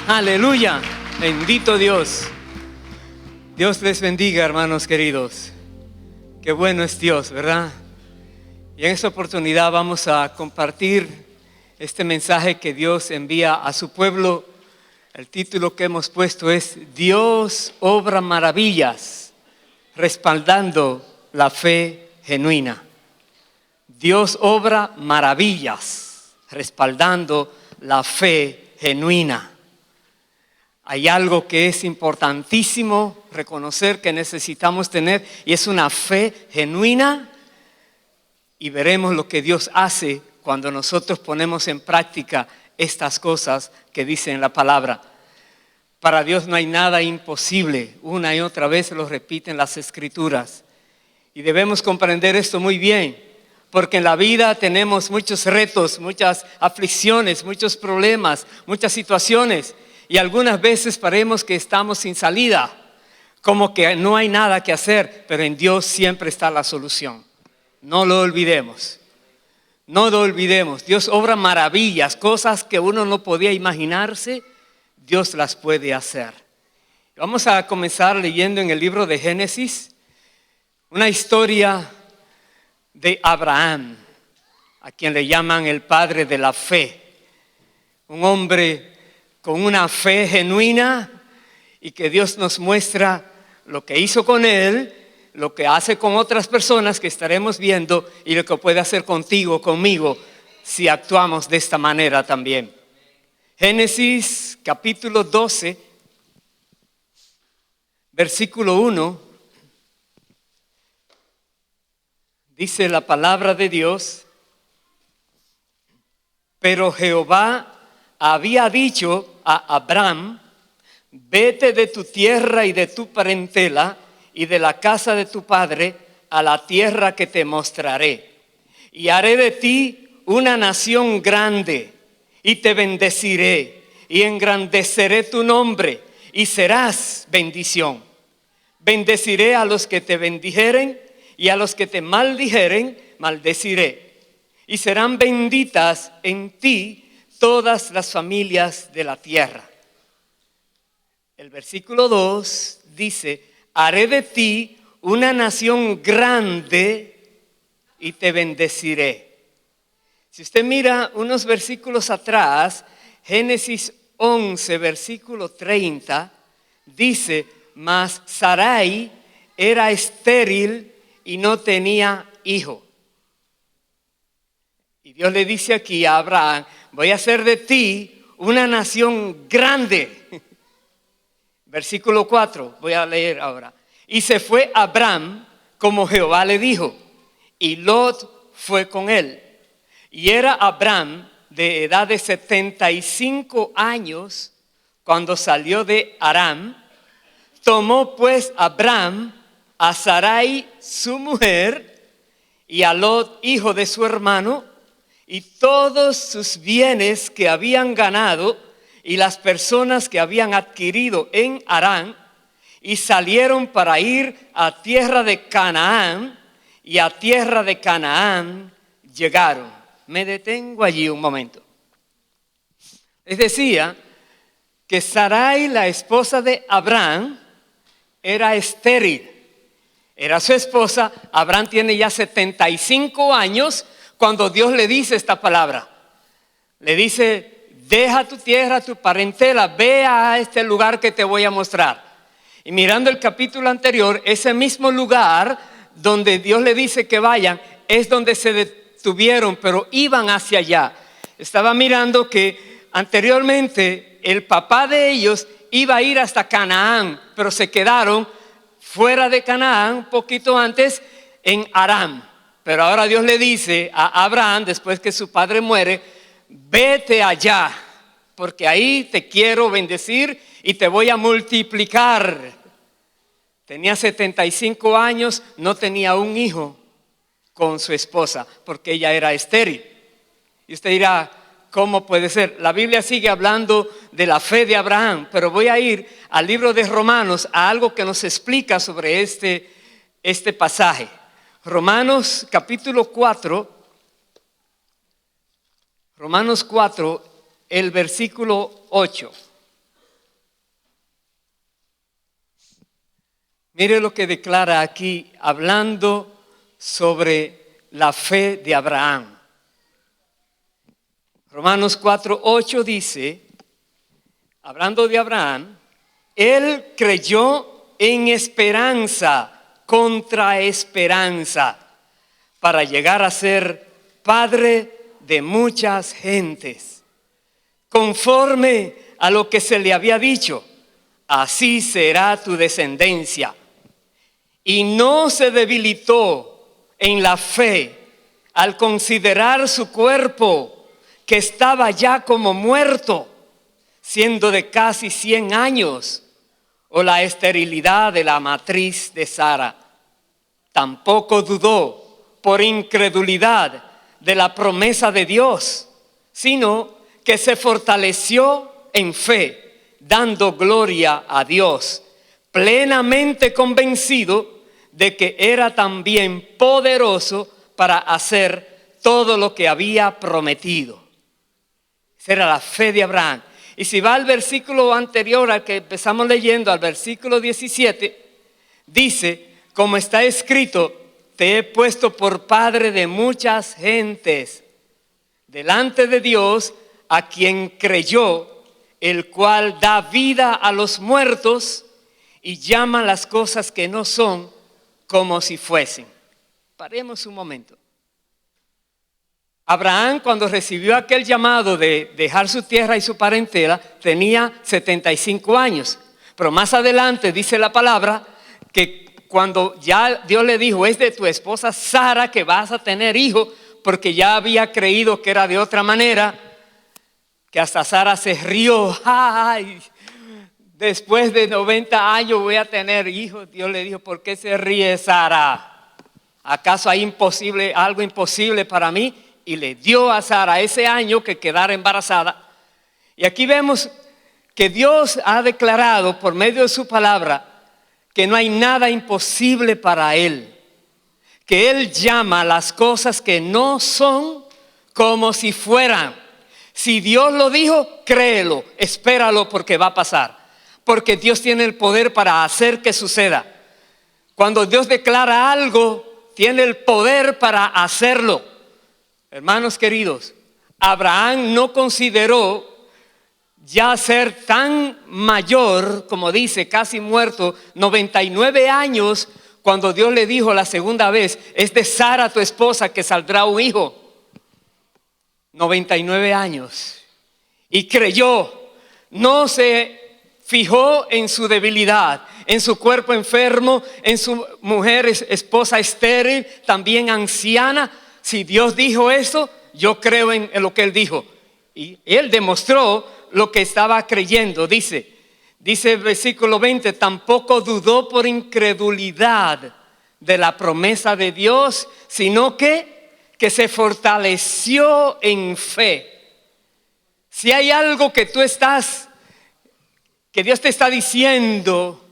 Aleluya, bendito Dios. Dios les bendiga, hermanos queridos. Qué bueno es Dios, ¿verdad? Y en esta oportunidad vamos a compartir este mensaje que Dios envía a su pueblo. El título que hemos puesto es Dios obra maravillas, respaldando la fe genuina. Dios obra maravillas, respaldando la fe genuina. Hay algo que es importantísimo reconocer que necesitamos tener, y es una fe genuina, y veremos lo que Dios hace cuando nosotros ponemos en práctica estas cosas que dice en la palabra. Para Dios no hay nada imposible. Una y otra vez lo repiten las Escrituras. Y debemos comprender esto muy bien, porque en la vida tenemos muchos retos, muchas aflicciones, muchos problemas, muchas situaciones. Y algunas veces paremos que estamos sin salida, como que no hay nada que hacer, pero en Dios siempre está la solución. No lo olvidemos. No lo olvidemos. Dios obra maravillas, cosas que uno no podía imaginarse, Dios las puede hacer. Vamos a comenzar leyendo en el libro de Génesis una historia de Abraham, a quien le llaman el padre de la fe. Un hombre con una fe genuina, y que Dios nos muestra lo que hizo con él, lo que hace con otras personas que estaremos viendo, y lo que puede hacer contigo, conmigo, si actuamos de esta manera también. Génesis capítulo 12, versículo 1, dice la palabra de Dios: pero Jehová había dicho a Abraham: vete de tu tierra y de tu parentela y de la casa de tu padre a la tierra que te mostraré, y haré de ti una nación grande, y te bendeciré y engrandeceré tu nombre, y serás bendición. Bendeciré a los que te bendijeren, y a los que te maldijeren maldeciré, y serán benditas en ti todas las familias de la tierra. El versículo 2 dice: haré de ti una nación grande y te bendeciré. Si usted mira unos versículos atrás, Génesis 11, versículo 30, dice: mas Sarai era estéril y no tenía hijo. Y Dios le dice aquí a Abraham: voy a hacer de ti una nación grande. Versículo 4, voy a leer ahora. Y se fue Abraham como Jehová le dijo, y Lot fue con él. Y era Abraham de edad de 75 años cuando salió de Aram. Tomó pues Abraham a Sarai su mujer, y a Lot hijo de su hermano, y todos sus bienes que habían ganado, y las personas que habían adquirido en Harán, y salieron para ir a tierra de Canaán, y a tierra de Canaán llegaron. Me detengo allí un momento. Les decía que Sarai, la esposa de Abraham, era estéril. Era su esposa. Abraham tiene ya 75 años cuando Dios le dice esta palabra. Le dice: deja tu tierra, tu parentela, ve a este lugar que te voy a mostrar. Y mirando el capítulo anterior, ese mismo lugar donde Dios le dice que vayan, es donde se detuvieron, pero iban hacia allá. Estaba mirando que anteriormente el papá de ellos iba a ir hasta Canaán, pero se quedaron fuera de Canaán un poquito antes en Aram. Pero ahora Dios le dice a Abraham, después que su padre muere: vete allá, porque ahí te quiero bendecir y te voy a multiplicar. Tenía 75 años, no tenía un hijo con su esposa, porque ella era estéril. Y usted dirá: ¿cómo puede ser? La Biblia sigue hablando de la fe de Abraham, pero voy a ir al libro de Romanos, a algo que nos explica sobre este pasaje. Romanos capítulo 4, Romanos 4, el versículo 8. Mire lo que declara aquí, hablando sobre la fe de Abraham. Romanos 4:8 dice, hablando de Abraham, él creyó en esperanza contra esperanza para llegar a ser padre de muchas gentes. Conforme a lo que se le había dicho, así será tu descendencia. Y no se debilitó en la fe al considerar su cuerpo, que estaba ya como muerto, siendo de casi 100 años, o la esterilidad de la matriz de Sara. Tampoco dudó por incredulidad de la promesa de Dios, sino que se fortaleció en fe, dando gloria a Dios, plenamente convencido de que era también poderoso para hacer todo lo que había prometido. Esa era la fe de Abraham. Y si va al versículo anterior al que empezamos leyendo, al versículo 17, dice, como está escrito, te he puesto por padre de muchas gentes, delante de Dios, a quien creyó, el cual da vida a los muertos y llama las cosas que no son como si fuesen. Paremos un momento. Abraham, cuando recibió aquel llamado de dejar su tierra y su parentela, tenía 75 años. Pero más adelante dice la palabra que cuando ya Dios le dijo, es de tu esposa Sara que vas a tener hijo, porque ya había creído que era de otra manera, que hasta Sara se rió. Ay, después de 90 años voy a tener hijos. Dios le dijo, ¿por qué se ríe Sara? ¿Acaso hay algo imposible para mí? Y le dio a Sara ese año que quedara embarazada. Y aquí vemos que Dios ha declarado por medio de su palabra que no hay nada imposible para Él. Que Él llama las cosas que no son como si fueran. Si Dios lo dijo, créelo, espéralo porque va a pasar. Porque Dios tiene el poder para hacer que suceda. Cuando Dios declara algo, tiene el poder para hacerlo. Hermanos queridos, Abraham no consideró ya ser tan mayor, como dice, casi muerto, 99 años, cuando Dios le dijo la segunda vez, es de Sara tu esposa que saldrá un hijo. 99 años. Y creyó, no se fijó en su debilidad, en su cuerpo enfermo, en su mujer, esposa estéril, también anciana. Si Dios dijo eso, yo creo en lo que Él dijo. Y Él demostró lo que estaba creyendo. Dice el versículo 20, tampoco dudó por incredulidad de la promesa de Dios, sino que se fortaleció en fe. Si hay algo que que Dios te está diciendo,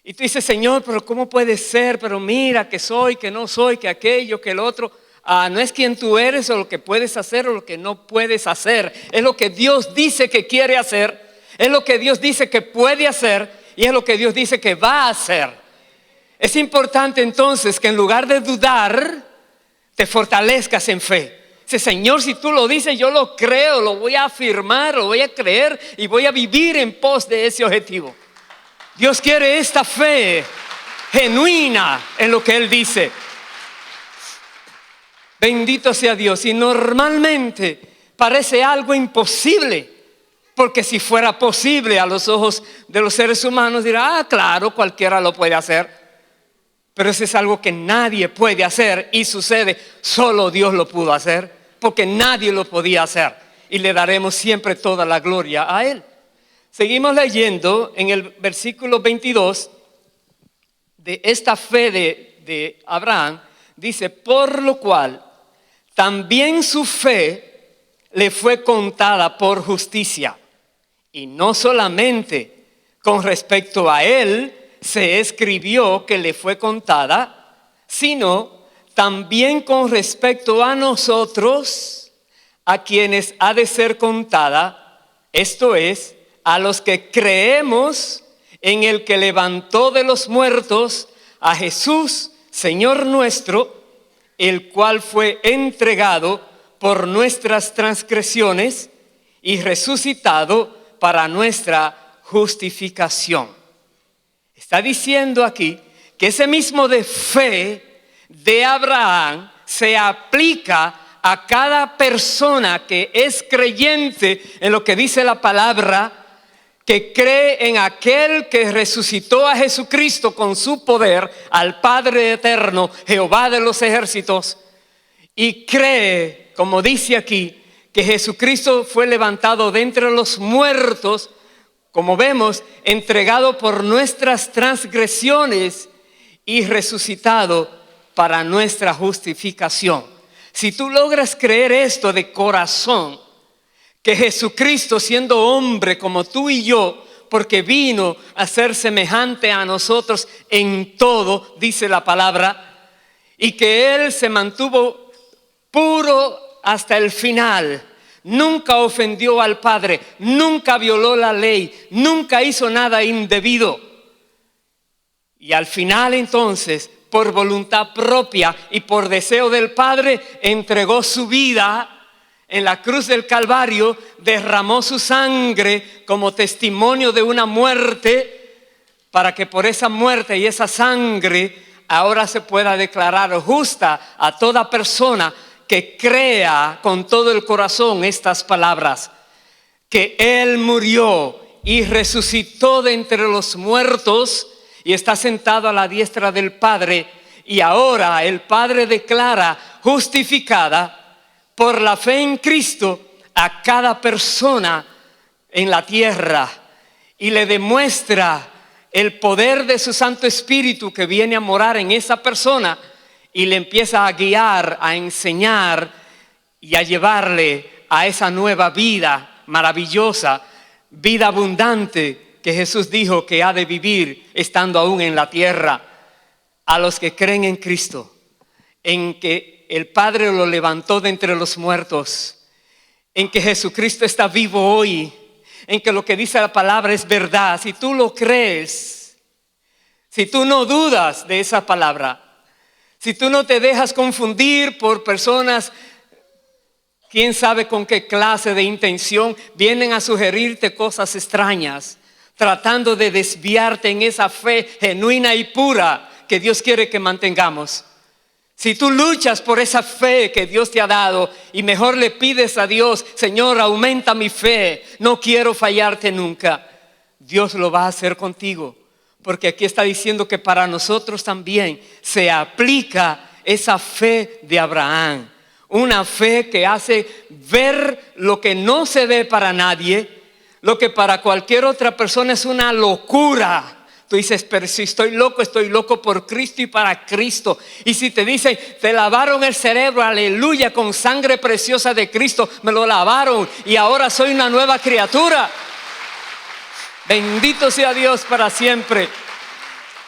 y tú dices, Señor, pero ¿cómo puede ser? Pero mira que soy, que no soy, que aquello, que el otro. No es quien tú eres o lo que puedes hacer o lo que no puedes hacer. Es lo que Dios dice que quiere hacer. Es lo que Dios dice que puede hacer. Y es lo que Dios dice que va a hacer. Es importante entonces que en lugar de dudar, te fortalezcas en fe. Dice, Señor, si tú lo dices, yo lo creo, lo voy a afirmar, lo voy a creer y voy a vivir en pos de ese objetivo. Dios quiere esta fe genuina en lo que Él dice. Bendito sea Dios. Y normalmente parece algo imposible, porque si fuera posible a los ojos de los seres humanos, dirá, claro, cualquiera lo puede hacer. Pero eso es algo que nadie puede hacer y sucede, solo Dios lo pudo hacer, porque nadie lo podía hacer. Y le daremos siempre toda la gloria a Él. Seguimos leyendo en el versículo 22 de esta fe de Abraham. Dice, por lo cual también su fe le fue contada por justicia. Y no solamente con respecto a él se escribió que le fue contada, sino también con respecto a nosotros, a quienes ha de ser contada, esto es, a los que creemos en el que levantó de los muertos a Jesús, Señor nuestro, el cual fue entregado por nuestras transgresiones y resucitado para nuestra justificación. Está diciendo aquí que ese mismo de fe de Abraham se aplica a cada persona que es creyente en lo que dice la palabra, que cree en aquel que resucitó a Jesucristo con su poder, al Padre eterno, Jehová de los ejércitos, y cree, como dice aquí, que Jesucristo fue levantado de entre los muertos, como vemos, entregado por nuestras transgresiones y resucitado para nuestra justificación. Si tú logras creer esto de corazón, que Jesucristo, siendo hombre como tú y yo, porque vino a ser semejante a nosotros en todo, dice la palabra, y que Él se mantuvo puro hasta el final, nunca ofendió al Padre, nunca violó la ley, nunca hizo nada indebido. Y al final entonces, por voluntad propia y por deseo del Padre, entregó su vida en la cruz del Calvario, derramó su sangre como testimonio de una muerte, para que por esa muerte y esa sangre ahora se pueda declarar justa a toda persona que crea con todo el corazón estas palabras, que Él murió y resucitó de entre los muertos y está sentado a la diestra del Padre, y ahora el Padre declara justificada por la fe en Cristo a cada persona en la tierra, y le demuestra el poder de su Santo Espíritu que viene a morar en esa persona y le empieza a guiar, a enseñar y a llevarle a esa nueva vida maravillosa, vida abundante que Jesús dijo que ha de vivir estando aún en la tierra. A los que creen en Cristo, en que el Padre lo levantó de entre los muertos, en que Jesucristo está vivo hoy, en que lo que dice la palabra es verdad. Si tú lo crees, si tú no dudas de esa palabra, si tú no te dejas confundir por personas, quién sabe con qué clase de intención, vienen a sugerirte cosas extrañas, tratando de desviarte en esa fe genuina y pura que Dios quiere que mantengamos. Si tú luchas por esa fe que Dios te ha dado y mejor le pides a Dios, Señor, aumenta mi fe, no quiero fallarte nunca, Dios lo va a hacer contigo. Porque aquí está diciendo que para nosotros también se aplica esa fe de Abraham. Una fe que hace ver lo que no se ve para nadie, lo que para cualquier otra persona es una locura. Tú dices, pero si estoy loco por Cristo y para Cristo. Y si te dicen, te lavaron el cerebro, aleluya, con sangre preciosa de Cristo, me lo lavaron y ahora soy una nueva criatura. Bendito sea Dios para siempre.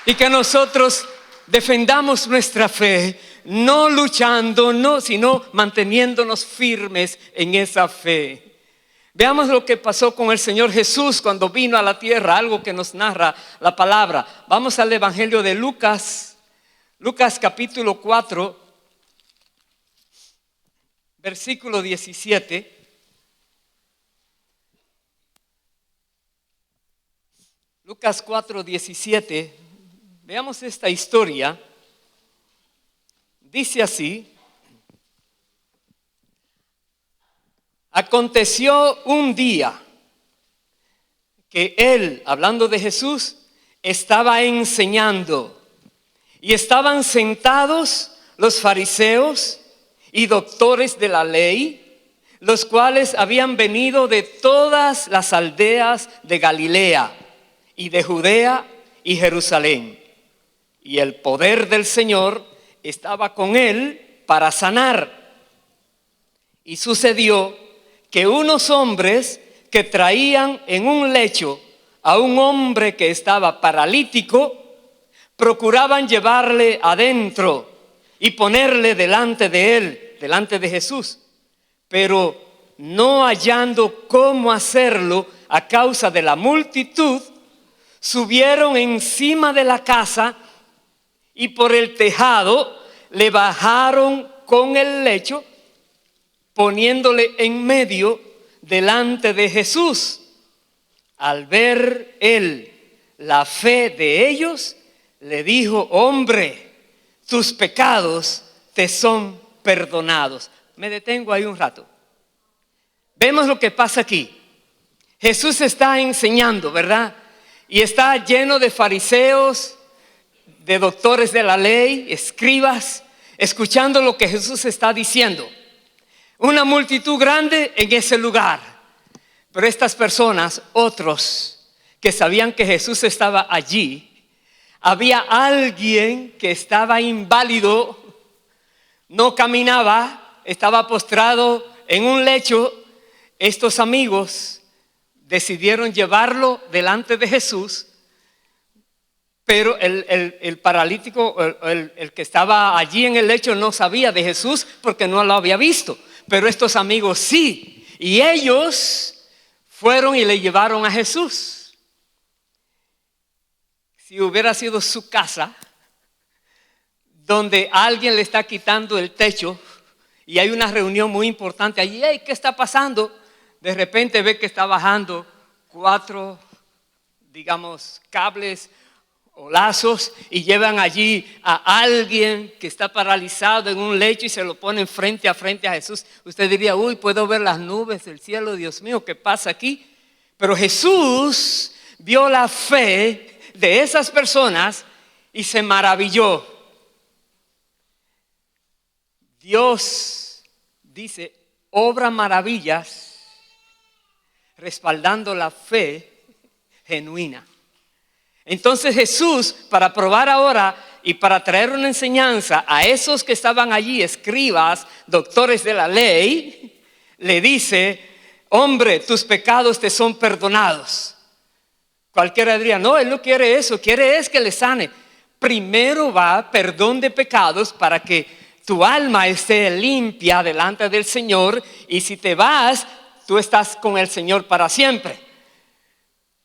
Y que nosotros defendamos nuestra fe, no luchando, sino manteniéndonos firmes en esa fe. Veamos lo que pasó con el Señor Jesús cuando vino a la tierra, algo que nos narra la palabra. Vamos al Evangelio de Lucas, Lucas capítulo 4, versículo 17. Lucas 4, 17. Veamos esta historia. Dice así: aconteció un día que él, hablando de Jesús, estaba enseñando y estaban sentados los fariseos y doctores de la ley, los cuales habían venido de todas las aldeas de Galilea y de Judea y Jerusalén. Y el poder del Señor estaba con él para sanar. Y sucedió que unos hombres que traían en un lecho a un hombre que estaba paralítico, procuraban llevarle adentro y ponerle delante de él, delante de Jesús, pero no hallando cómo hacerlo a causa de la multitud, subieron encima de la casa y por el tejado le bajaron con el lecho, poniéndole en medio delante de Jesús. Al ver él la fe de ellos, le dijo: hombre, tus pecados te son perdonados. Me detengo ahí un rato. Vemos lo que pasa aquí. Jesús está enseñando, ¿verdad? Y está lleno de fariseos, de doctores de la ley, escribas, escuchando lo que Jesús está diciendo. Una multitud grande en ese lugar. Pero estas personas, otros que sabían que Jesús estaba allí, había alguien que estaba inválido, no caminaba, estaba postrado en un lecho. Estos amigos decidieron llevarlo delante de Jesús, pero el paralítico, el que estaba allí en el lecho, no sabía de Jesús porque no lo había visto. Pero estos amigos sí, y ellos fueron y le llevaron a Jesús. Si hubiera sido su casa, donde alguien le está quitando el techo y hay una reunión muy importante allí, hey, ¿qué está pasando? De repente ve que está bajando 4, digamos, cables o lazos y llevan allí a alguien que está paralizado en un lecho y se lo ponen frente a Jesús. Usted diría: uy, puedo ver las nubes del cielo, Dios mío, ¿qué pasa aquí? Pero Jesús vio la fe de esas personas y se maravilló. Dios dice, obra maravillas respaldando la fe genuina. Entonces Jesús, para probar ahora y para traer una enseñanza a esos que estaban allí, escribas, doctores de la ley, le dice: hombre, tus pecados te son perdonados. Cualquiera diría: no, él no quiere eso, quiere es que le sane. Primero va perdón de pecados para que tu alma esté limpia delante del Señor, y si te vas, tú estás con el Señor para siempre.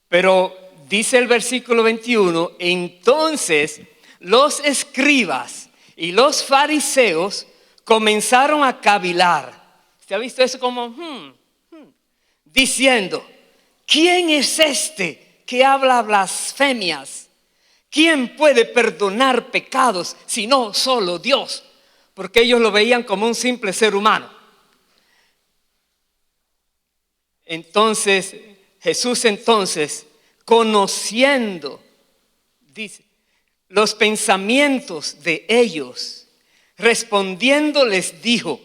Pero dice el versículo 21, entonces los escribas y los fariseos comenzaron a cavilar. ¿Usted ha visto eso como diciendo: ¿quién es este que habla blasfemias? ¿Quién puede perdonar pecados sino solo Dios? Porque ellos lo veían como un simple ser humano. Entonces Jesús, conociendo, dice, los pensamientos de ellos, respondiendo les dijo: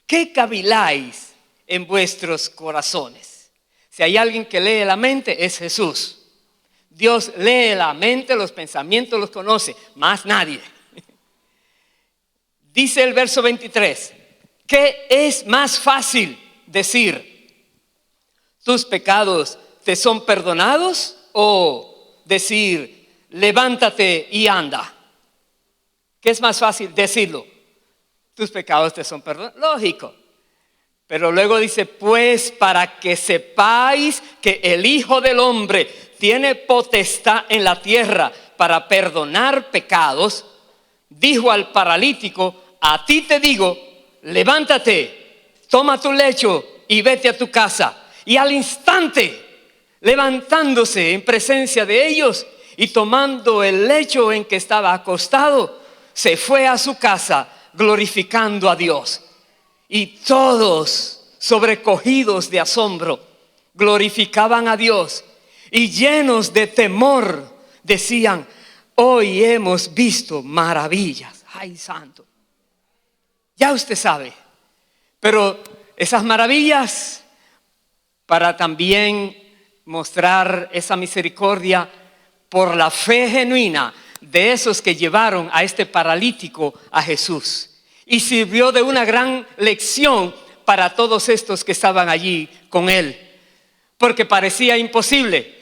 ¿qué caviláis en vuestros corazones? Si hay alguien que lee la mente, es Jesús. Dios lee la mente, los pensamientos los conoce, más nadie. Dice el verso 23, ¿qué es más fácil decir: tus pecados te son perdonados? O decir: levántate y anda. ¿Qué es más fácil decirlo? Tus pecados te son perdonados. Lógico. Pero luego dice: pues para que sepáis que el Hijo del Hombre tiene potestad en la tierra para perdonar pecados, dijo al paralítico: a ti te digo, levántate, toma tu lecho y vete a tu casa. Y al instante, levantándose en presencia de ellos y tomando el lecho en que estaba acostado, se fue a su casa glorificando a Dios. Y todos, sobrecogidos de asombro, glorificaban a Dios y llenos de temor decían: hoy hemos visto maravillas. ¡Ay, santo! Ya usted sabe. Pero esas maravillas, para también mostrar esa misericordia por la fe genuina de esos que llevaron a este paralítico a Jesús. Y sirvió de una gran lección para todos estos que estaban allí con él, porque parecía imposible.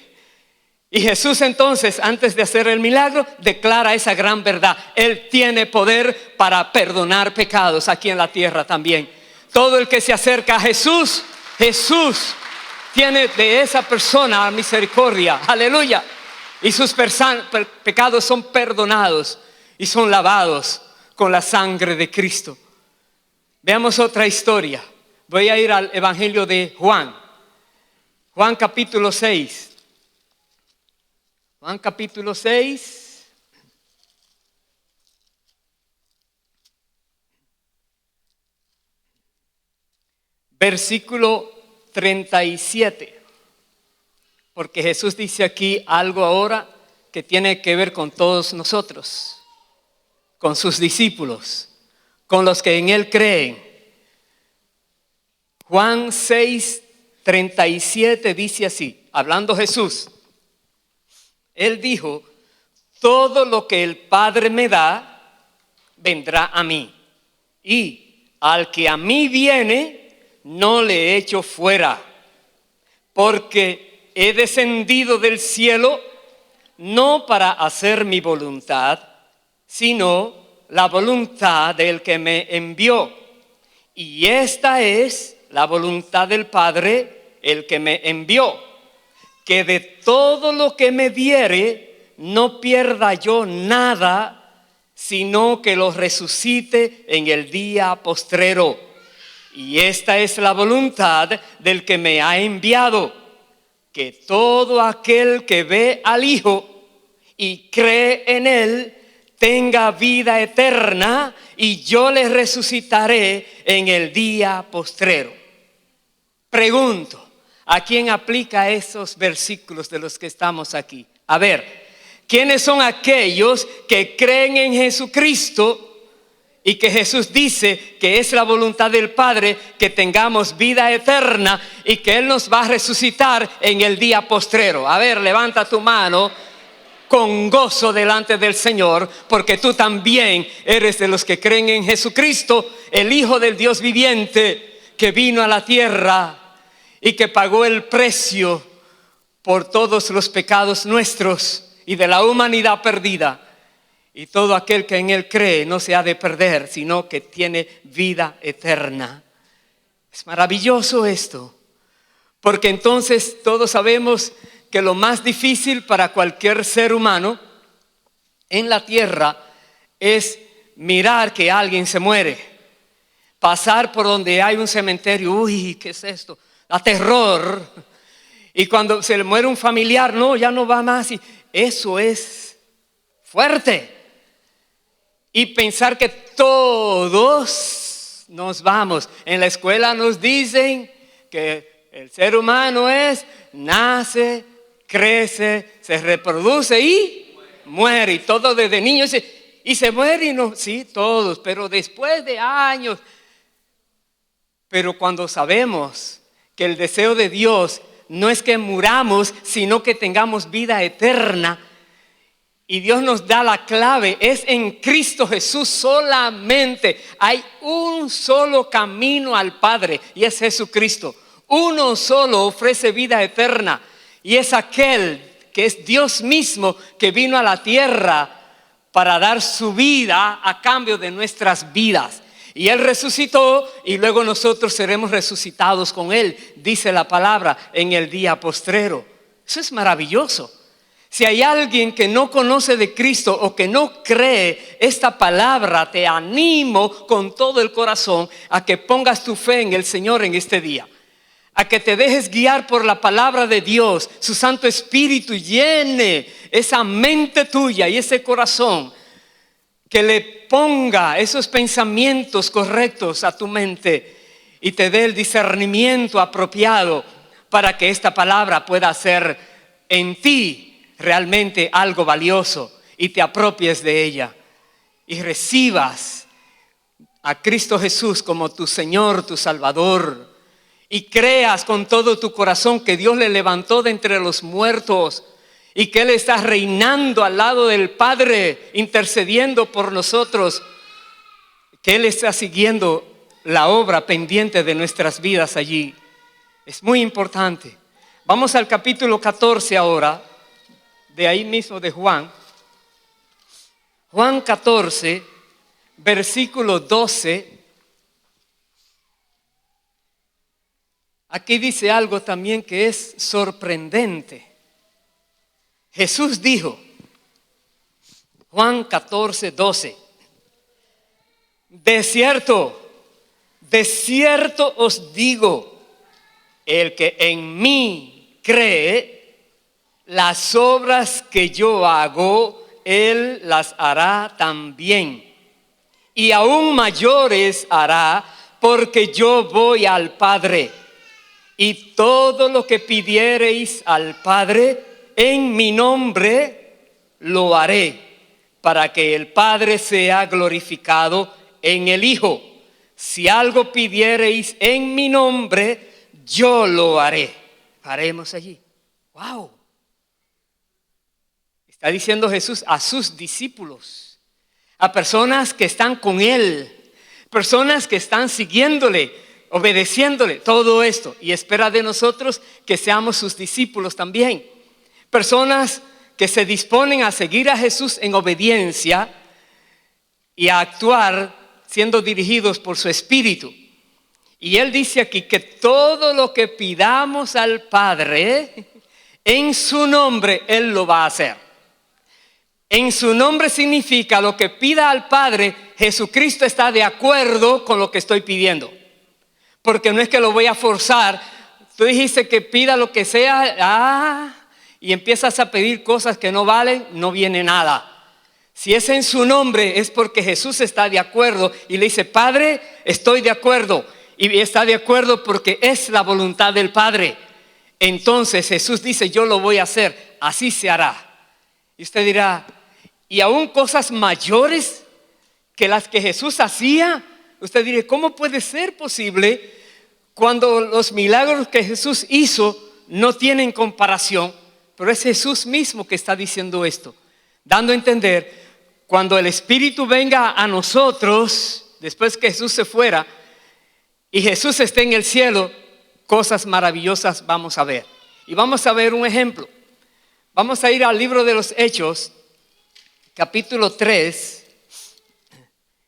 Y Jesús entonces, antes de hacer el milagro, declara esa gran verdad: Él tiene poder para perdonar pecados aquí en la tierra también. Todo el que se acerca a Jesús, Jesús tiene de esa persona misericordia. Aleluya. y sus pecados son perdonados y son lavados con la sangre de Cristo. Veamos otra historia. Voy a ir al Evangelio de Juan. Juan capítulo 6. Juan capítulo 6. Versículo 37. Porque Jesús dice aquí algo ahora que tiene que ver con todos nosotros, con sus discípulos, con los que en Él creen. Juan 6:37 dice así, hablando Jesús. Él dijo, todo lo que el Padre me da, vendrá a mí. Y al que a mí viene, no le echo fuera. Porque he descendido del cielo, no para hacer mi voluntad, sino la voluntad del que me envió. Y esta es la voluntad del Padre, el que me envió, que de todo lo que me diere, no pierda yo nada, sino que lo resucite en el día postrero. Y esta es la voluntad del que me ha enviado, que todo aquel que ve al Hijo y cree en Él, tenga vida eterna, y yo le resucitaré en el día postrero. Pregunto, ¿a quién aplica esos versículos de los que estamos aquí? A ver, ¿quiénes son aquellos que creen en Jesucristo y que Jesús dice que es la voluntad del Padre que tengamos vida eterna y que Él nos va a resucitar en el día postrero? A ver, levanta tu mano con gozo delante del Señor, porque tú también eres de los que creen en Jesucristo, el Hijo del Dios viviente, que vino a la tierra y que pagó el precio por todos los pecados nuestros y de la humanidad perdida. Y todo aquel que en Él cree no se ha de perder, sino que tiene vida eterna. Es maravilloso esto, porque entonces todos sabemos que lo más difícil para cualquier ser humano en la tierra es mirar que alguien se muere. Pasar por donde hay un cementerio, uy, ¿qué es esto? Da terror. Y cuando se le muere un familiar, no, ya no va más. Y eso es fuerte. Y pensar que todos nos vamos. En la escuela nos dicen que el ser humano nace, crece, se reproduce y muere. Y todo desde niño y se muere y no, sí, todos, pero después de años. Pero cuando sabemos que el deseo de Dios no es que muramos, sino que tengamos vida eterna, y Dios nos da la clave, es en Cristo Jesús solamente. Hay un solo camino al Padre y es Jesucristo. Uno solo ofrece vida eterna y es aquel que es Dios mismo que vino a la tierra para dar su vida a cambio de nuestras vidas. Y Él resucitó y luego nosotros seremos resucitados con Él, dice la palabra, en el día postrero. Eso es maravilloso. Si hay alguien que no conoce de Cristo o que no cree esta palabra, te animo con todo el corazón a que pongas tu fe en el Señor en este día. A que te dejes guiar por la palabra de Dios. Su Santo Espíritu llene esa mente tuya y ese corazón. Que le ponga esos pensamientos correctos a tu mente y te dé el discernimiento apropiado para que esta palabra pueda ser en ti realmente algo valioso y te apropies de ella y recibas a Cristo Jesús como tu Señor, tu Salvador, y creas con todo tu corazón que Dios le levantó de entre los muertos y que Él está reinando al lado del Padre, intercediendo por nosotros, que Él está siguiendo la obra pendiente de nuestras vidas allí. Es muy importante. Vamos al capítulo 14 ahora, de ahí mismo de Juan. Juan 14, versículo 12. Aquí dice algo también que es sorprendente. Jesús dijo, Juan 14:12, de cierto os digo, el que en mí cree, las obras que yo hago, él las hará también. Y aún mayores hará, porque yo voy al Padre. Y todo lo que pidiereis al Padre en mi nombre, lo haré, para que el Padre sea glorificado en el Hijo. Si algo pidiereis en mi nombre, yo lo haré. Haremos allí. ¡Wow! Está diciendo Jesús a sus discípulos, a personas que están con Él, personas que están siguiéndole, obedeciéndole, todo esto. Y espera de nosotros que seamos sus discípulos también. Personas que se disponen a seguir a Jesús en obediencia y a actuar siendo dirigidos por su Espíritu. Y Él dice aquí que todo lo que pidamos al Padre en su nombre, Él lo va a hacer. En su nombre significa lo que pida al Padre, Jesucristo está de acuerdo con lo que estoy pidiendo. Porque no es que lo voy a forzar. Tú dijiste que pida lo que sea, y empiezas a pedir cosas que no valen, no viene nada. Si es en su nombre, es porque Jesús está de acuerdo y le dice, Padre, estoy de acuerdo. Y está de acuerdo porque es la voluntad del Padre. Entonces Jesús dice, yo lo voy a hacer, así se hará. Y usted dirá, ¿y aún cosas mayores que las que Jesús hacía? Usted dirá, ¿cómo puede ser posible cuando los milagros que Jesús hizo no tienen comparación? Pero es Jesús mismo que está diciendo esto, dando a entender, cuando el Espíritu venga a nosotros, después que Jesús se fuera, y Jesús esté en el cielo, cosas maravillosas vamos a ver. Y vamos a ver un ejemplo. Vamos a ir al libro de los Hechos, capítulo 3.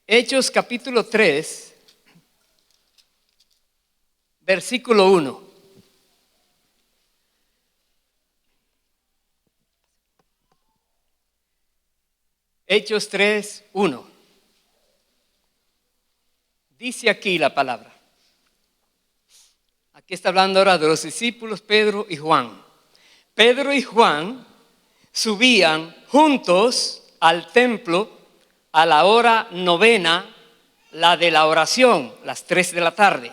Hechos capítulo 3, versículo 1. Hechos 3, 1. Dice aquí la palabra. Aquí está hablando ahora de los discípulos Pedro y Juan. Pedro y Juan subían juntos al templo a la hora novena, la de la oración, las 3 de la tarde.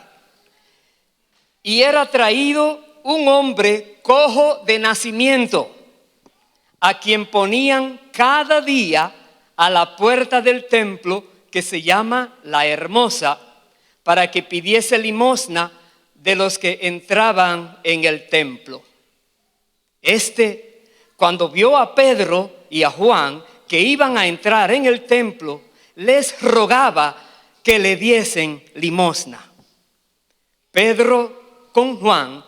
Y era traído un hombre cojo de nacimiento, a quien ponían cada día a la puerta del templo, que se llama La Hermosa, para que pidiese limosna de los que entraban en el templo. Cuando vio a Pedro y a Juan que iban a entrar en el templo, les rogaba que le diesen limosna. Pedro con Juan,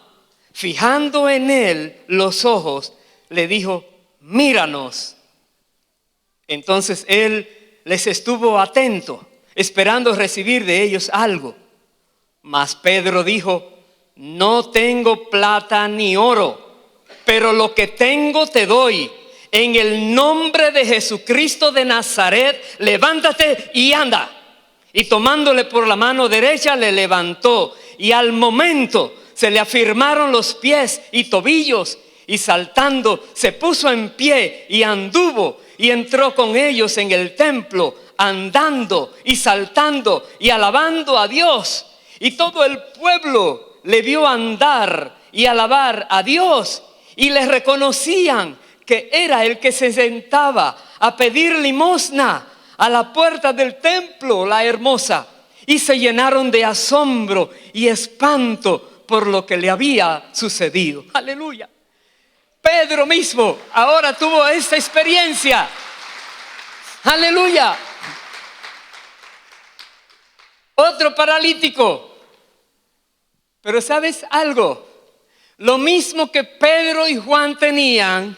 fijando en él los ojos, le dijo, míranos. Entonces él les estuvo atento, esperando recibir de ellos algo. Mas Pedro dijo, no tengo plata ni oro, pero lo que tengo te doy. En el nombre de Jesucristo de Nazaret, levántate y anda. Y tomándole por la mano derecha, le levantó. Y al momento se le afirmaron los pies y tobillos. Y saltando, se puso en pie y anduvo. Y entró con ellos en el templo, andando y saltando y alabando a Dios. Y todo el pueblo le vio andar y alabar a Dios. Y le reconocían que era el que se sentaba a pedir limosna a la puerta del templo, La Hermosa. Y se llenaron de asombro y espanto por lo que le había sucedido. Aleluya. Pedro mismo ahora tuvo esta experiencia. Aleluya. Otro paralítico. Pero ¿sabes algo? Lo mismo que Pedro y Juan tenían,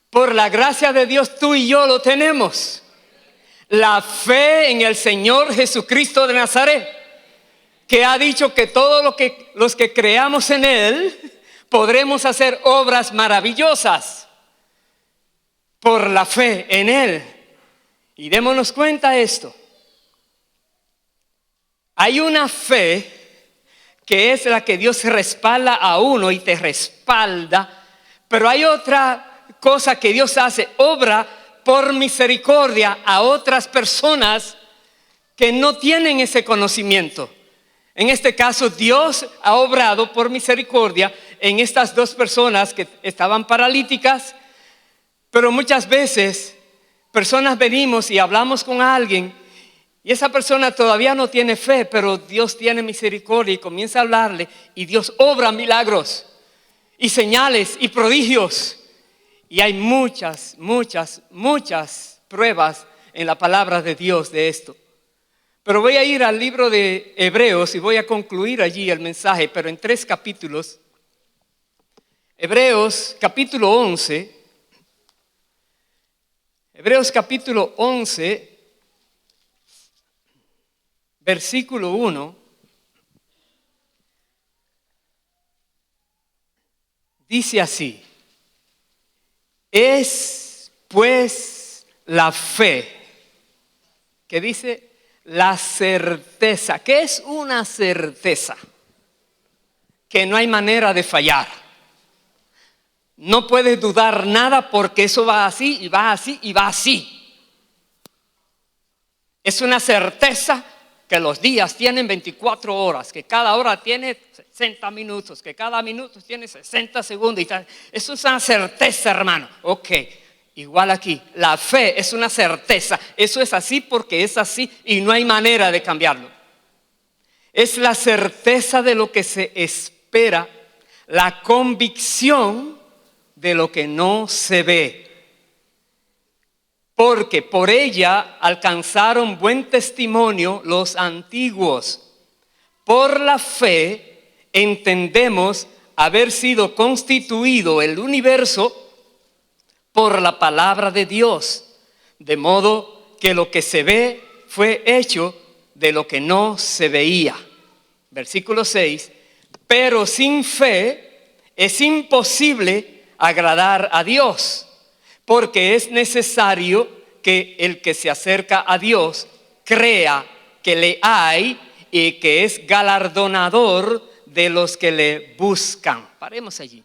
por la gracia de Dios tú y yo lo tenemos. La fe en el Señor Jesucristo de Nazaret, que ha dicho que todos los que creamos en Él podremos hacer obras maravillosas. por la fe en Él. Y démonos cuenta de esto. Hay una fe que es la que Dios respalda a uno y te respalda, pero hay otra cosa que Dios hace, obra por misericordia a otras personas que no tienen ese conocimiento. En este caso, Dios ha obrado por misericordia en estas dos personas que estaban paralíticas, pero muchas veces personas venimos y hablamos con alguien y esa persona todavía no tiene fe, pero Dios tiene misericordia y comienza a hablarle y Dios obra milagros y señales y prodigios. Y hay muchas pruebas en la palabra de Dios de esto. Pero voy a ir al libro de Hebreos y voy a concluir allí el mensaje, pero en 3 capítulos. Hebreos capítulo 11. Hebreos capítulo 11. Versículo 1, dice así: es pues la fe, que dice la certeza. ¿Qué es una certeza? Que no hay manera de fallar. No puedes dudar nada porque eso va así y va así y va así. Es una certeza que los días tienen 24 horas, que cada hora tiene 60 minutos, que cada minuto tiene 60 segundos y tal. Eso es una certeza, hermano. Ok, igual aquí, la fe es una certeza. Eso es así porque es así y no hay manera de cambiarlo. Es la certeza de lo que se espera, la convicción de lo que no se ve. Porque por ella alcanzaron buen testimonio los antiguos. Por la fe entendemos haber sido constituido el universo por la palabra de Dios, de modo que lo que se ve fue hecho de lo que no se veía. Versículo 6, pero sin fe es imposible agradar a Dios. Porque es necesario que el que se acerca a Dios crea que le hay y que es galardonador de los que le buscan. Paremos allí.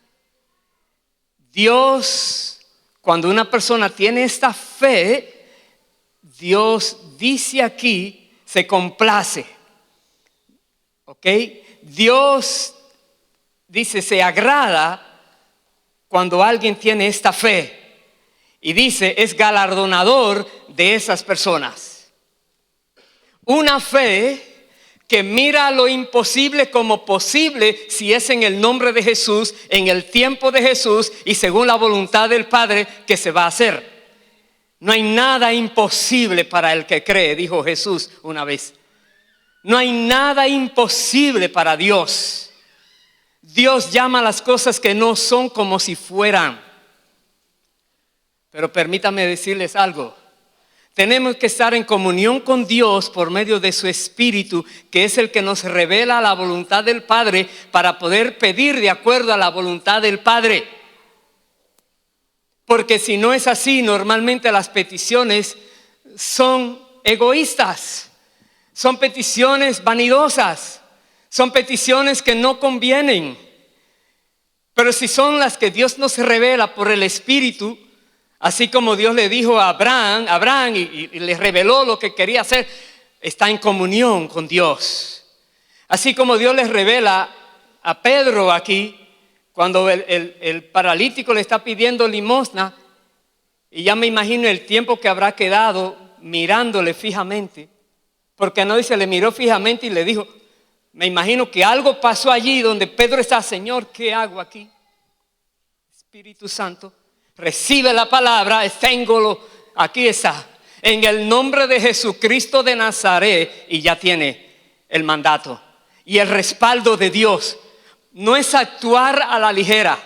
Dios, cuando una persona tiene esta fe, Dios dice aquí, se complace. ¿Ok? Dios dice, se agrada cuando alguien tiene esta fe. Y dice, es galardonador de esas personas. Una fe que mira lo imposible como posible si es en el nombre de Jesús, en el tiempo de Jesús y según la voluntad del Padre que se va a hacer. No hay nada imposible para el que cree, dijo Jesús una vez. No hay nada imposible para Dios. Dios llama las cosas que no son como si fueran. Pero permítame decirles algo. Tenemos que estar en comunión con Dios por medio de su Espíritu, que es el que nos revela la voluntad del Padre para poder pedir de acuerdo a la voluntad del Padre. Porque si no es así, normalmente las peticiones son egoístas, son peticiones vanidosas, son peticiones que no convienen. Pero si son las que Dios nos revela por el Espíritu, así como Dios le dijo a Abraham y le reveló lo que quería hacer, está en comunión con Dios. Así como Dios les revela a Pedro aquí, cuando el paralítico le está pidiendo limosna, y ya me imagino el tiempo que habrá quedado mirándole fijamente, porque no dice, le miró fijamente y le dijo, me imagino que algo pasó allí donde Pedro está, Señor, ¿qué hago aquí? Espíritu Santo. Recibe la palabra, aquí está, en el nombre de Jesucristo de Nazaret, y ya tiene el mandato y el respaldo de Dios. No es actuar a la ligera,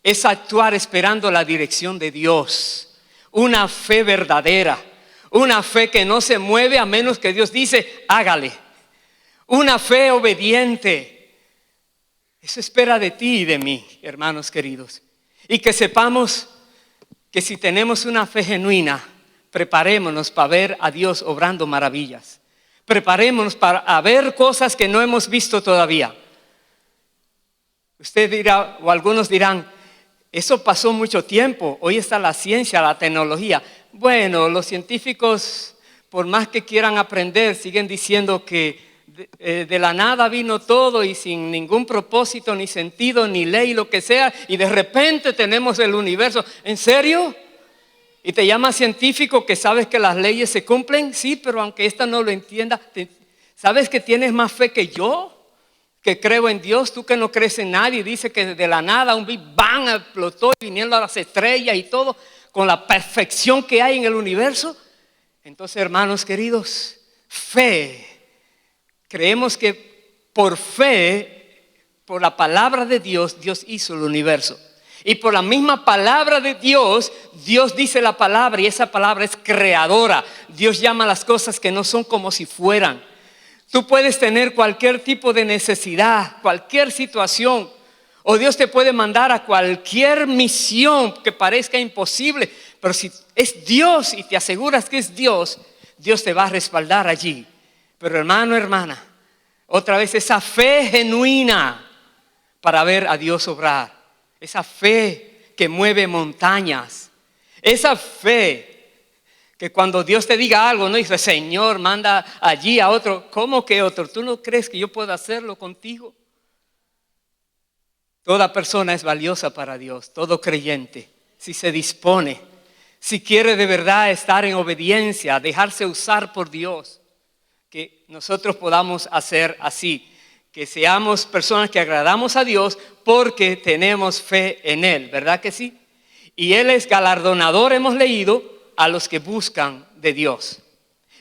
es actuar esperando la dirección de Dios. Una fe verdadera, una fe que no se mueve a menos que Dios dice, hágale. Una fe obediente. Eso espera de ti y de mí, hermanos queridos. Y que sepamos que si tenemos una fe genuina, preparémonos para ver a Dios obrando maravillas. Preparémonos para ver cosas que no hemos visto todavía. Usted dirá, o algunos dirán, eso pasó mucho tiempo, hoy está la ciencia, la tecnología. Bueno, los científicos, por más que quieran aprender, siguen diciendo que de la nada vino todo y sin ningún propósito, ni sentido, ni ley, lo que sea, y de repente tenemos el universo. ¿En serio? ¿Y te llamas científico que sabes que las leyes se cumplen? Sí, pero aunque esta no lo entienda, ¿sabes que tienes más fe que yo? Que creo en Dios, tú que no crees en nadie, dice que de la nada un Big Bang explotó y vinieron a las estrellas y todo, con la perfección que hay en el universo. Entonces, hermanos queridos, fe. Creemos que por fe, por la palabra de Dios, Dios hizo el universo. Y por la misma palabra de Dios, Dios dice la palabra y esa palabra es creadora. Dios llama las cosas que no son como si fueran. Tú puedes tener cualquier tipo de necesidad, cualquier situación, o Dios te puede mandar a cualquier misión que parezca imposible, pero si es Dios y te aseguras que es Dios, Dios te va a respaldar allí. Pero hermano, hermana, otra vez esa fe genuina para ver a Dios obrar, esa fe que mueve montañas, esa fe que cuando Dios te diga algo, no dice, Señor, manda allí a otro. ¿Cómo que otro? ¿Tú no crees que yo pueda hacerlo contigo? Toda persona es valiosa para Dios, todo creyente, si se dispone, si quiere de verdad estar en obediencia, dejarse usar por Dios, que nosotros podamos hacer así, que seamos personas que agradamos a Dios porque tenemos fe en Él, ¿verdad que sí? Y Él es galardonador, hemos leído, a los que buscan de Dios.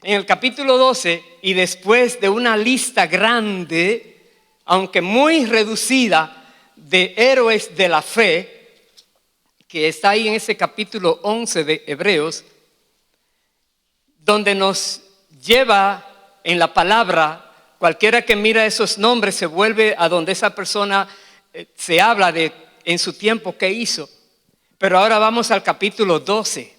En el capítulo 12, y después de una lista grande, aunque muy reducida, de héroes de la fe, que está ahí en ese capítulo 11 de Hebreos, donde nos lleva en la palabra, cualquiera que mira esos nombres se vuelve a donde esa persona se habla de en su tiempo qué hizo. Pero ahora vamos al capítulo 12.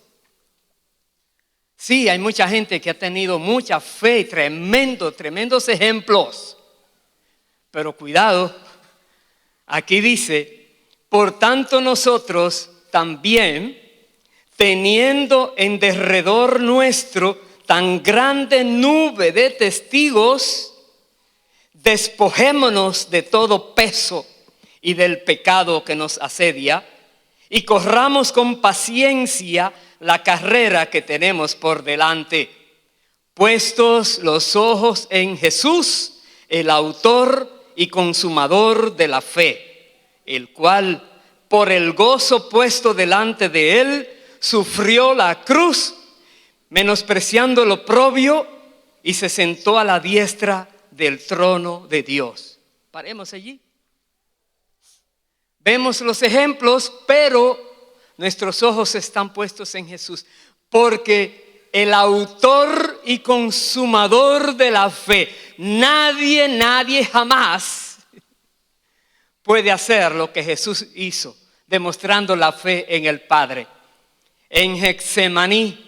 Sí, hay mucha gente que ha tenido mucha fe, tremendos ejemplos. Pero cuidado, aquí dice, por tanto nosotros también, teniendo en derredor nuestro tan grande nube de testigos, despojémonos de todo peso y del pecado que nos asedia y corramos con paciencia la carrera que tenemos por delante, puestos los ojos en Jesús, el autor y consumador de la fe, el cual por el gozo puesto delante de él sufrió la cruz, menospreciando lo oprobio, y se sentó a la diestra del trono de Dios. Paremos allí. Vemos los ejemplos, pero nuestros ojos están puestos en Jesús, porque el autor y consumador de la fe, nadie jamás puede hacer lo que Jesús hizo, demostrando la fe en el Padre. En Getsemaní,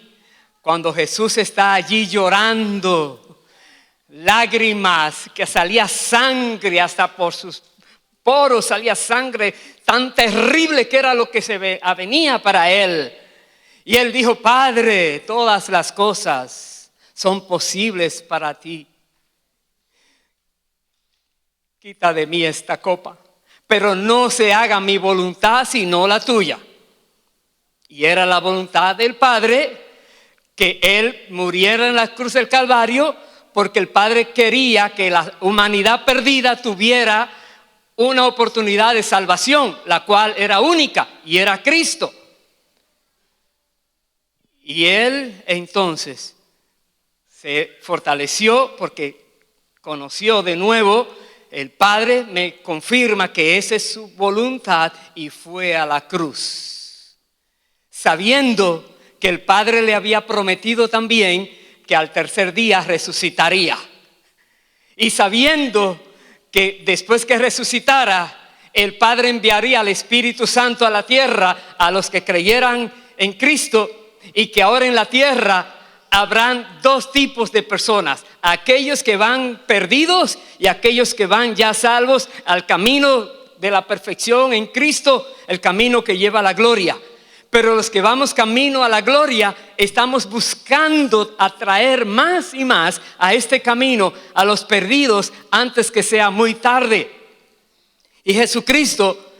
cuando Jesús está allí llorando, lágrimas, que salía sangre hasta por sus poros, salía sangre tan terrible que era lo que se avenía para él. Y él dijo, Padre, todas las cosas son posibles para ti. Quita de mí esta copa, pero no se haga mi voluntad sino la tuya. Y era la voluntad del Padre que él muriera en la cruz del Calvario, porque el Padre quería que la humanidad perdida tuviera una oportunidad de salvación, la cual era única y era Cristo. Y él entonces se fortaleció porque conoció de nuevo, el Padre me confirma que esa es su voluntad, y fue a la cruz, sabiendo que el Padre le había prometido también que al tercer día resucitaría, y sabiendo que después que resucitara, el Padre enviaría al Espíritu Santo a la tierra a los que creyeran en Cristo y que ahora en la tierra habrán dos tipos de personas: aquellos que van perdidos y aquellos que van ya salvos al camino de la perfección en Cristo, el camino que lleva a la gloria. Pero los que vamos camino a la gloria estamos buscando atraer más y más a este camino a los perdidos antes que sea muy tarde. Y Jesucristo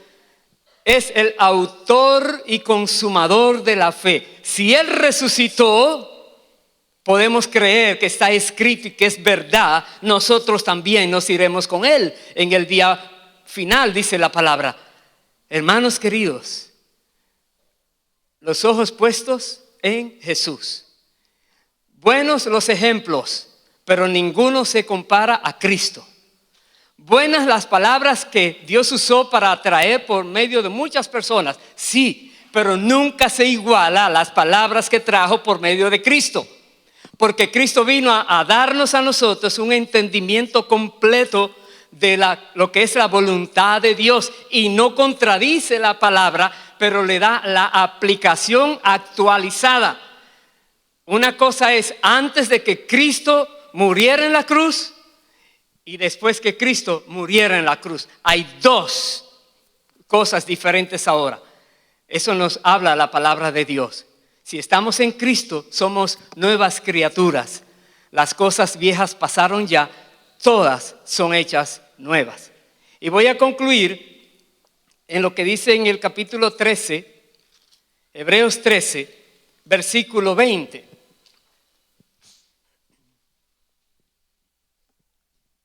es el autor y consumador de la fe. Si Él resucitó, podemos creer que está escrito y que es verdad. Nosotros también nos iremos con Él en el día final, dice la palabra. Hermanos queridos, los ojos puestos en Jesús. Buenos los ejemplos, pero ninguno se compara a Cristo. Buenas las palabras que Dios usó para atraer por medio de muchas personas, sí, pero nunca se iguala a las palabras que trajo por medio de Cristo. Porque Cristo vino a darnos a nosotros un entendimiento completo de lo que es la voluntad de Dios, y no contradice la palabra, pero le da la aplicación actualizada. Una cosa es antes de que Cristo muriera en la cruz y después que Cristo muriera en la cruz. Hay dos cosas diferentes ahora. Eso nos habla la palabra de Dios. Si estamos en Cristo, somos nuevas criaturas. Las cosas viejas pasaron ya, todas son hechas nuevas. Y voy a concluir en lo que dice en el capítulo 13, Hebreos 13, versículo 20.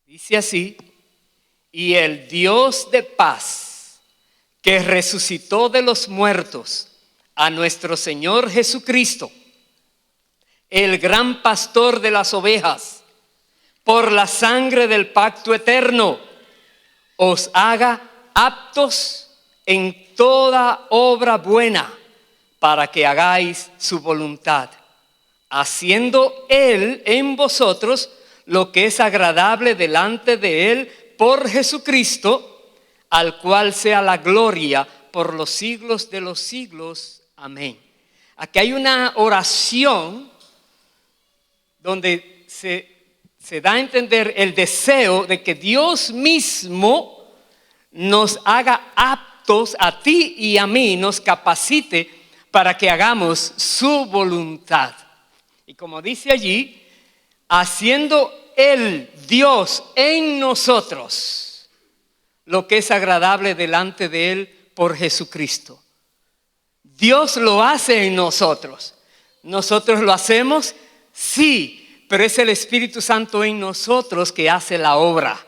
Dice así: y el Dios de paz, que resucitó de los muertos a nuestro Señor Jesucristo, el gran pastor de las ovejas, por la sangre del pacto eterno, os haga aptos en toda obra buena, para que hagáis su voluntad, haciendo Él en vosotros lo que es agradable delante de Él por Jesucristo, al cual sea la gloria por los siglos de los siglos. Amén. Aquí hay una oración donde se da a entender el deseo de que Dios mismo nos haga aptos a ti y a mí, nos capacite para que hagamos su voluntad. Y como dice allí, haciendo el Dios en nosotros lo que es agradable delante de Él por Jesucristo. Dios lo hace en nosotros. ¿Nosotros lo hacemos? Sí. Pero es el Espíritu Santo en nosotros que hace la obra.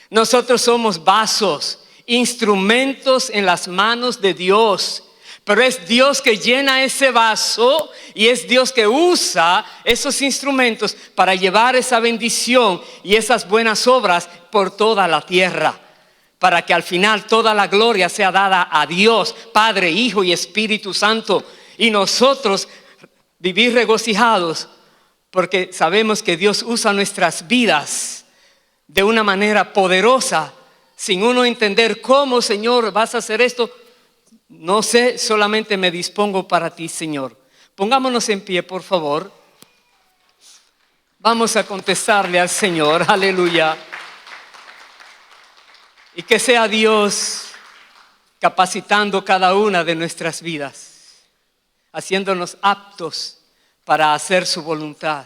Nosotros somos vasos, instrumentos en las manos de Dios. Pero es Dios que llena ese vaso y es Dios que usa esos instrumentos para llevar esa bendición y esas buenas obras por toda la tierra. Para que al final toda la gloria sea dada a Dios, Padre, Hijo y Espíritu Santo. Y nosotros vivir regocijados, porque sabemos que Dios usa nuestras vidas de una manera poderosa, sin uno entender cómo, Señor, vas a hacer esto. No sé, solamente me dispongo para ti, Señor. Pongámonos en pie, por favor. Vamos a contestarle al Señor, aleluya. Y que sea Dios capacitando cada una de nuestras vidas, haciéndonos aptos para hacer su voluntad.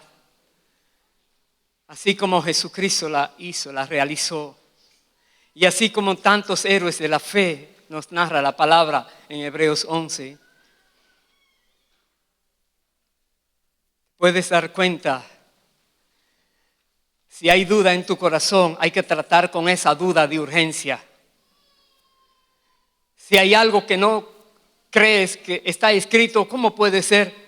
Así como Jesucristo la hizo, la realizó. Y así como tantos héroes de la fe nos narra la palabra en Hebreos 11. Puedes dar cuenta, si hay duda en tu corazón, hay que tratar con esa duda de urgencia. Si hay algo que no crees que está escrito, ¿cómo puede ser?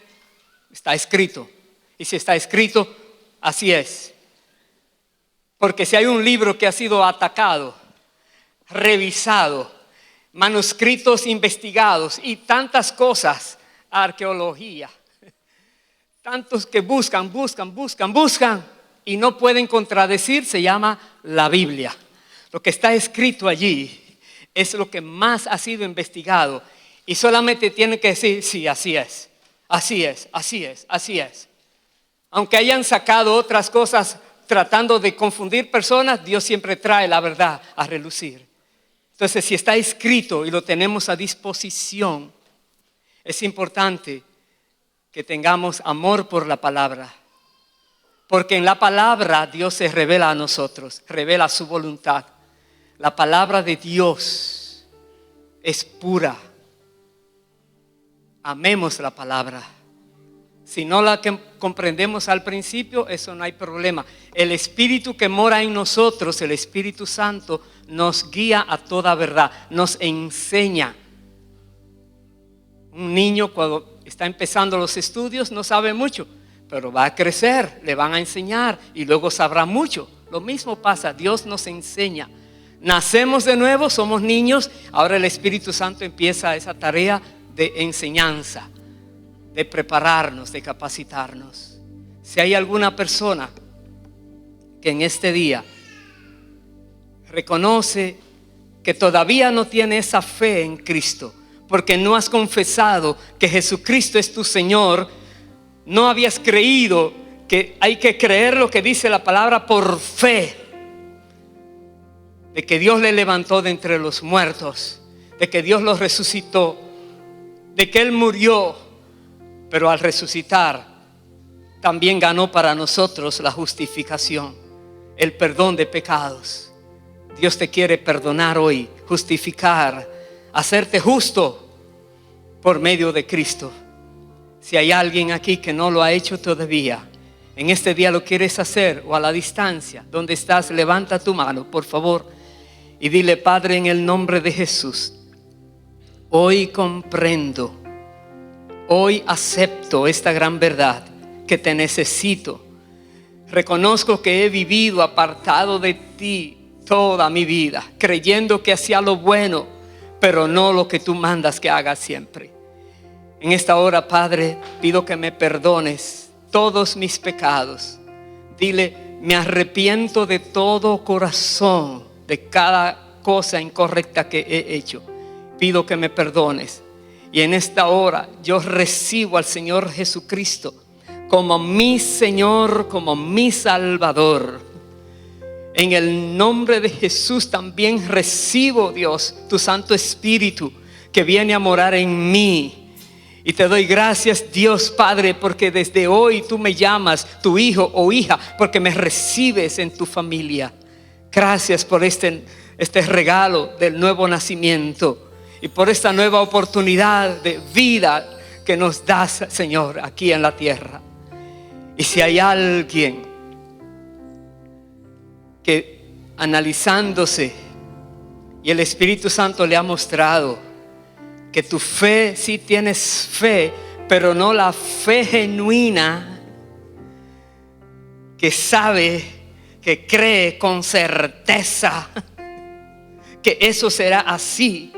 Está escrito. Y si está escrito, así es. Porque si hay un libro que ha sido atacado, revisado, manuscritos investigados y tantas cosas, arqueología, tantos que buscan y no pueden contradecir, se llama la Biblia. Lo que está escrito allí es lo que más ha sido investigado y solamente tienen que decir, sí, así es. Así es, así es, así es. Aunque hayan sacado otras cosas tratando de confundir personas, Dios siempre trae la verdad a relucir. Entonces, si está escrito y lo tenemos a disposición, es importante que tengamos amor por la palabra. Porque en la palabra Dios se revela a nosotros, revela su voluntad. La palabra de Dios es pura. Amemos la palabra. Si no la comprendemos al principio, eso no hay problema. El Espíritu que mora en nosotros, el Espíritu Santo, nos guía a toda verdad, nos enseña. Un niño cuando está empezando los estudios no sabe mucho, pero va a crecer, le van a enseñar y luego sabrá mucho. Lo mismo pasa, Dios nos enseña. Nacemos de nuevo, somos niños, ahora el Espíritu Santo empieza esa tarea de enseñanza, de prepararnos, de capacitarnos. Si hay alguna persona que en este día reconoce que todavía no tiene esa fe en Cristo, porque no has confesado que Jesucristo es tu Señor, no habías creído que hay que creer lo que dice la palabra por fe, de que Dios le levantó de entre los muertos, de que Dios lo resucitó, de que Él murió, pero al resucitar también ganó para nosotros la justificación, el perdón de pecados. Dios te quiere perdonar hoy, justificar, hacerte justo por medio de Cristo. Si hay alguien aquí que no lo ha hecho todavía, en este día lo quieres hacer o a la distancia, donde estás, levanta tu mano, por favor, y dile: Padre, en el nombre de Jesús, hoy comprendo, hoy acepto esta gran verdad, que te necesito. Reconozco que he vivido apartado de ti toda mi vida, creyendo que hacía lo bueno, pero no lo que tú mandas que haga siempre. En esta hora, Padre, pido que me perdones todos mis pecados. Dile: me arrepiento de todo corazón, de cada cosa incorrecta que he hecho. Pido que me perdones. Y en esta hora yo recibo al Señor Jesucristo como mi Señor, como mi Salvador. En el nombre de Jesús también recibo, Dios, tu Santo Espíritu que viene a morar en mí. Y te doy gracias, Dios Padre, porque desde hoy tú me llamas tu hijo o hija, porque me recibes en tu familia. Gracias por este regalo del nuevo nacimiento y por esta nueva oportunidad de vida que nos das, Señor, aquí en la tierra. Y si hay alguien que analizándose y el Espíritu Santo le ha mostrado que tu fe, sí tienes fe, pero no la fe genuina, que sabe, que cree con certeza que eso será así,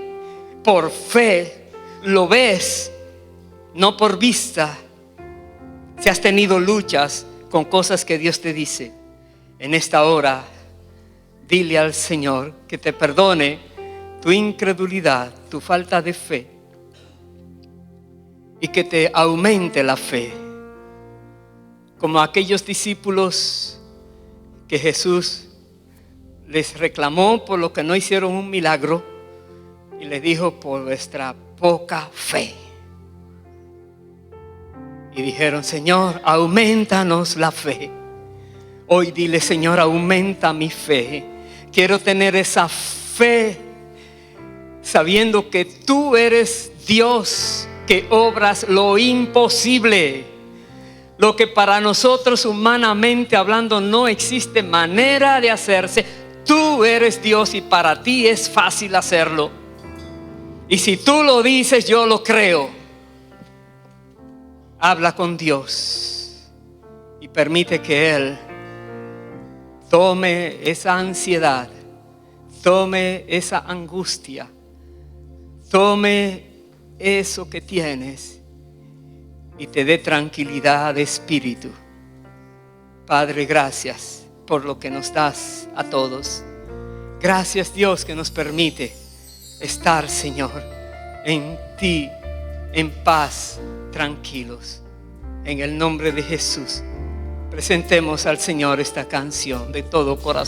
por fe, lo ves, no por vista. Si has tenido luchas con cosas que Dios te dice, en esta hora dile al Señor que te perdone tu incredulidad, tu falta de fe, y que te aumente la fe, como aquellos discípulos que Jesús les reclamó por lo que no hicieron un milagro y les dijo: por vuestra poca fe. Y dijeron: Señor, aumentanos la fe. Hoy dile: Señor, aumenta mi fe. Quiero tener esa fe, sabiendo que tú eres Dios, que obras lo imposible, lo que para nosotros humanamente hablando no existe manera de hacerse. Tú eres Dios y para ti es fácil hacerlo. Y si tú lo dices, yo lo creo. Habla con Dios y permite que Él tome esa ansiedad, tome esa angustia, tome eso que tienes y te dé tranquilidad de espíritu. Padre, gracias por lo que nos das a todos. Gracias, Dios, que nos permite estar, Señor, en ti, en paz, tranquilos. En el nombre de Jesús, presentemos al Señor esta canción de todo corazón.